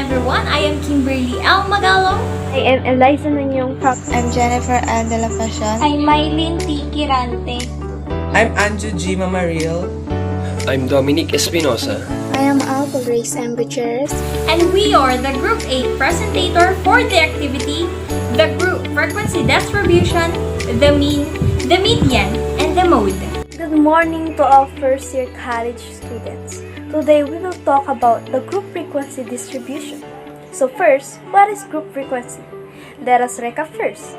everyone. I am Kimberly L. Magalong. I am Eliza Nanyong Pop. I'm Jennifer Dela Pasion. I'm Mylene T. Kirante. I'm Anju G. Mamaril. I'm Dominic Espinosa. I am Alpha Grace M. Gutierrez. And we are the Group 8 presentator for the activity, the group frequency distribution, the mean, the median, and the mode. Good morning to all first-year college students. Today we will talk about the group frequency distribution. So first, what is group frequency? Let us recap first.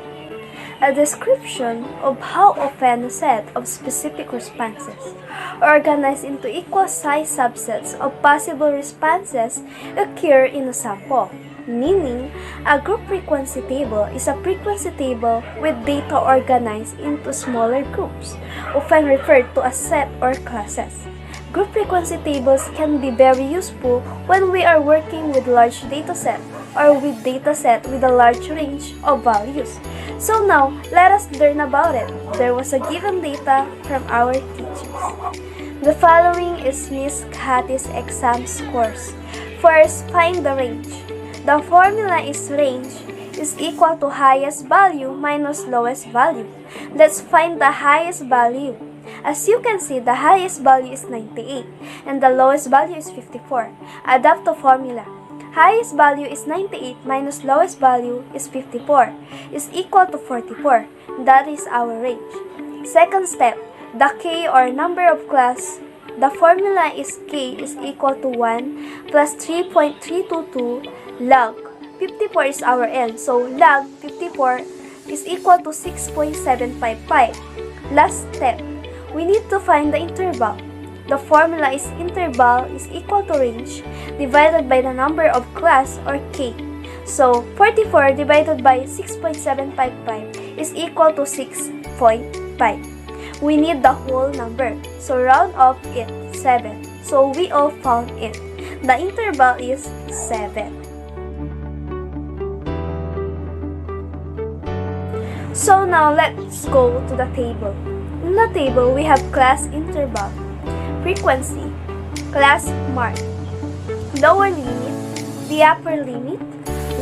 A description of how often a set of specific responses organized into equal-sized subsets of possible responses occur in a sample. Meaning, a group frequency table is a frequency table with data organized into smaller groups, often referred to as set or classes. Group frequency tables can be very useful when we are working with large dataset or with dataset with a large range of values. So now, let us learn about it. There was a given data from our teachers. The following is Miss Cathy's exam scores. First, find the range. The formula is range is equal to highest value minus lowest value. Let's find the highest value. As you can see, the highest value is 98 and the lowest value is 54. Adapt the formula. Highest value is 98 minus lowest value is 54 is equal to 44. That is our range. Second step, the k or number of class. The formula is k is equal to 1 plus 3.322 log 54 is our n. So log 54 is equal to 6.755. Last step, we need to find the interval. The formula is interval is equal to range divided by the number of class or k. So 44 divided by 6.755 is equal to 6.5. We need the whole number. So round off it 7. So we all found it. The interval is 7. So now let's go to the table. In the table, we have class interval, frequency, class mark, lower limit, the upper limit,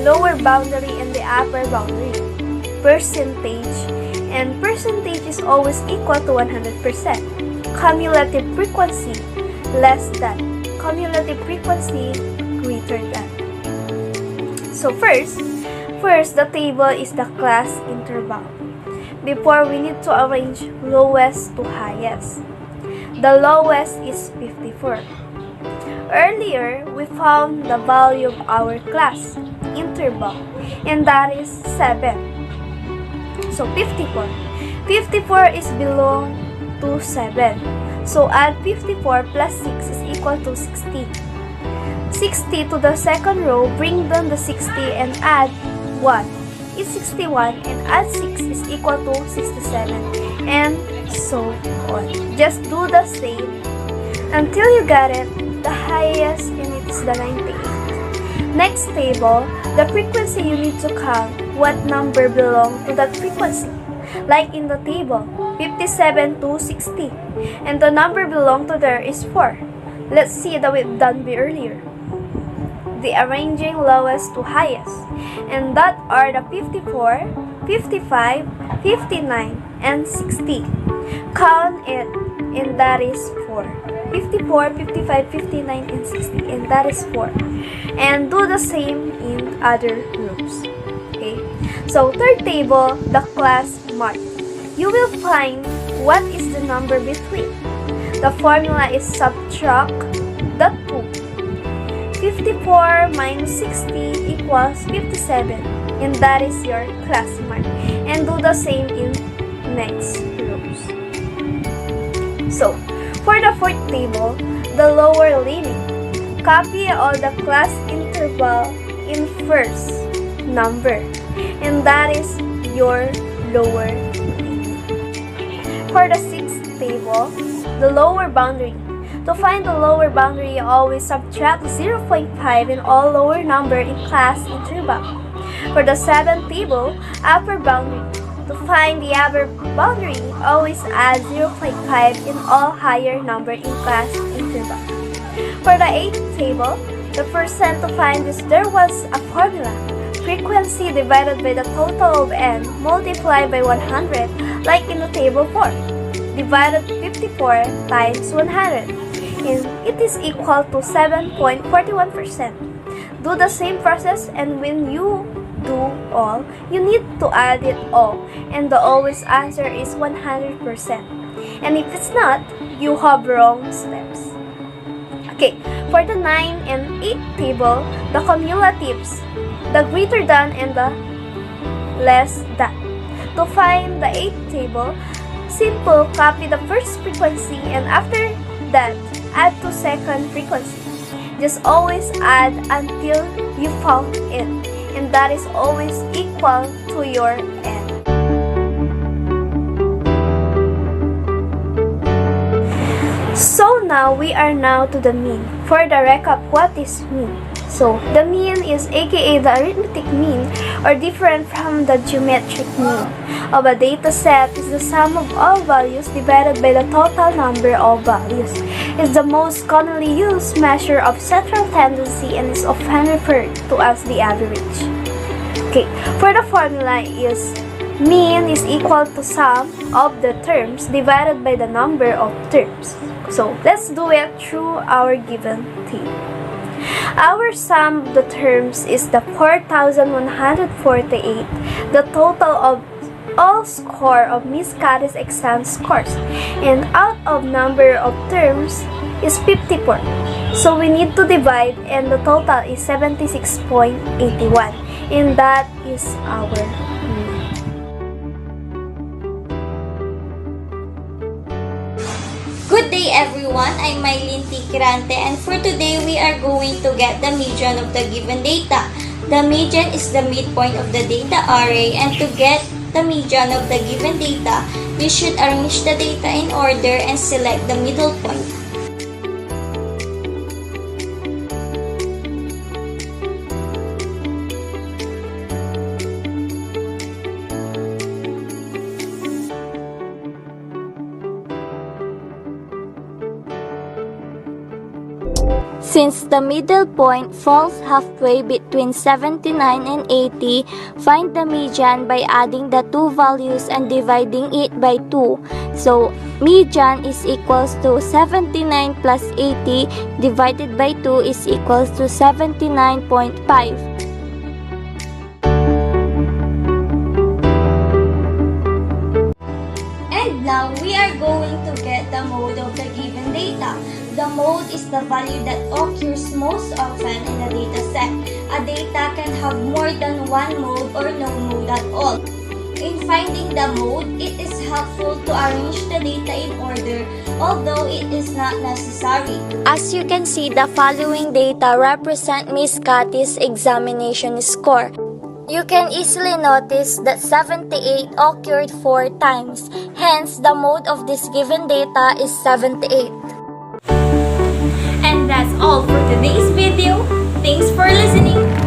lower boundary and the upper boundary, percentage, and percentage is always equal to 100%. Cumulative frequency, less than. Cumulative frequency, greater than. So first, the table is the class interval. Before, we need to arrange lowest to highest. The lowest is 54. Earlier, we found the value of our class interval, and that is 7. So 54. 54 is belong to 7. So add 54 plus 6 is equal to 60. 60 to the second row, bring down the 60 and add 1 is 61 and add 6 is equal to 67 and so on. Just do the same until you got it. The highest in it is the 98. Next table, the frequency you need to count what number belong to that frequency. Like in the table, 57 to 60 and the number belong to there is 4. Let's see that we've done earlier. The arranging lowest to highest, and that are the 54, 55, 59, and 60. Count it, and that is 4. 54, 55, 59, and 60, and that is 4. And do the same in other groups. Okay. So third table, the class mark. You will find what is the number between. The formula is subtract the 2. 54 minus 60 equals 57 and that is your class mark. And do the same in next rows. So, for the fourth table, the lower limit. Copy all the class interval in first number and that is your lower limit. For the sixth table, the lower boundary. To find the lower boundary, always subtract 0.5 in all lower number in class interval. For the seventh table, upper boundary. To find the upper boundary, always add 0.5 in all higher number in class interval. For the eighth table, The first time to find this, there was a formula. Frequency divided by the total of n multiplied by 100, like in the table 4. Divided 54 times 100, and it is equal to 7.41%. Do the same process, and when you do all, you need to add it all, and the always answer is 100%. And if it's not, you have wrong steps. Okay, for the 9 and 8 table, the cumulatives, the greater than and the less than. To find the 8 table, simple copy the first frequency and after that, add to second frequency. Just always add until you found it, and that is always equal to your n. So now we are now to the mean. For the recap, what is mean? So the mean is aka the arithmetic mean, or different from the geometric mean of a data set, is the sum of all values divided by the total number of values. It's the most commonly used measure of central tendency and is often referred to as the average. Okay, for the formula is mean is equal to sum of the terms divided by the number of terms. So let's do it through our given table. Our sum of the terms is the 4,148, the total of all score of Miss Kari's exam scores, and out of number of terms is 54. So we need to divide, and the total is 76.81, and that is our mean. Good day everyone, I'm Mylene Tikirante, and for today we are going to get the median of the given data. The median is the midpoint of the data array, and to get the median of the given data, we should arrange the data in order and select the middle point. Since the middle point falls halfway between 79 and 80, find the median by adding the two values and dividing it by 2. So, median is equals to 79 plus 80 divided by 2 is equals to 79.5. And now we are going to get the mode of the given data. The mode is the value that occurs most often in a data set. A data can have more than one mode or no mode at all. In finding the mode, it is helpful to arrange the data in order, although it is not necessary. As you can see, the following data represent Miss Kati's examination score. You can easily notice that 78 occurred 4 times. Hence, the mode of this given data is 78. And that's all for today's video. Thanks for listening.